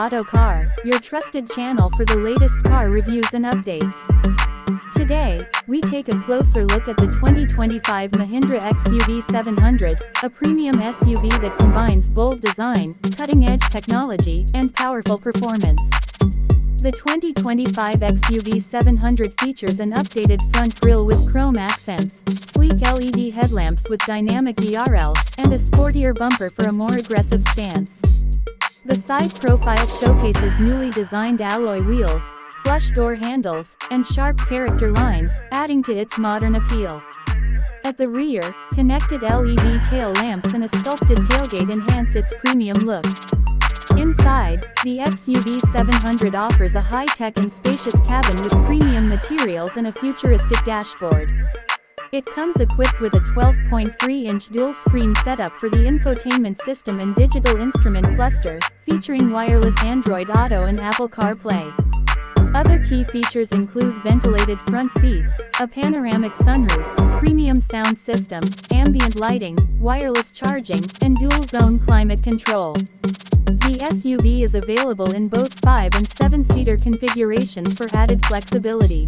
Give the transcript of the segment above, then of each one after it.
Auto Car, your trusted channel for the latest car reviews and updates. Today, we take a closer look at the 2025 Mahindra XUV 700, a premium SUV that combines bold design, cutting-edge technology, and powerful performance. The 2025 XUV 700 features an updated front grille with chrome accents, sleek LED headlamps with dynamic DRLs, and a sportier bumper for a more aggressive stance. The side profile showcases newly designed alloy wheels, flush door handles, and sharp character lines, adding to its modern appeal. At the rear, connected LED tail lamps and a sculpted tailgate enhance its premium look. Inside, the XUV 700 offers a high-tech and spacious cabin with premium materials and a futuristic dashboard. It comes equipped with a 12.3-inch dual-screen setup for the infotainment system and digital instrument cluster, featuring wireless Android Auto and Apple CarPlay. Other key features include ventilated front seats, a panoramic sunroof, premium sound system, ambient lighting, wireless charging, and dual-zone climate control. The SUV is available in both 5- and 7-seater configurations for added flexibility.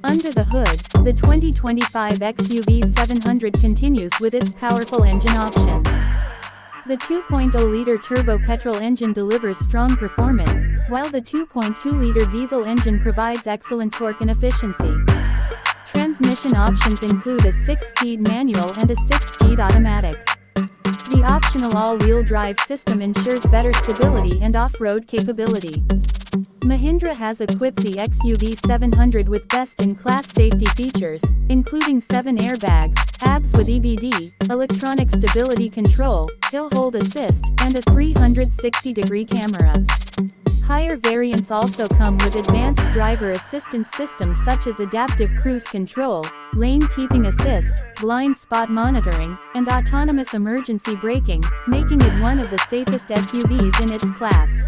Under the hood, the 2025 XUV 700 continues with its powerful engine options. The 2.0-liter turbo petrol engine delivers strong performance, while the 2.2-liter diesel engine provides excellent torque and efficiency. Transmission options include a 6-speed manual and a 6-speed automatic. The optional all-wheel drive system ensures better stability and off-road capability. Mahindra has equipped the XUV 700 with best-in-class safety features, including 7 airbags, ABS with EBD, electronic stability control, hill hold assist, and a 360-degree camera. Higher variants also come with advanced driver assistance systems such as adaptive cruise control, lane keeping assist, blind spot monitoring, and autonomous emergency braking, making it one of the safest SUVs in its class.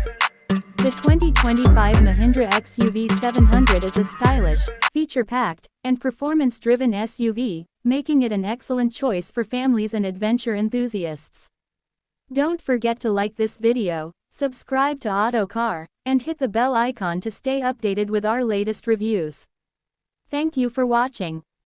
The 2025 Mahindra XUV 700 is a stylish, feature-packed, and performance-driven SUV, making it an excellent choice for families and adventure enthusiasts. Don't forget to like this video, subscribe to Auto Car, and hit the bell icon to stay updated with our latest reviews. Thank you for watching.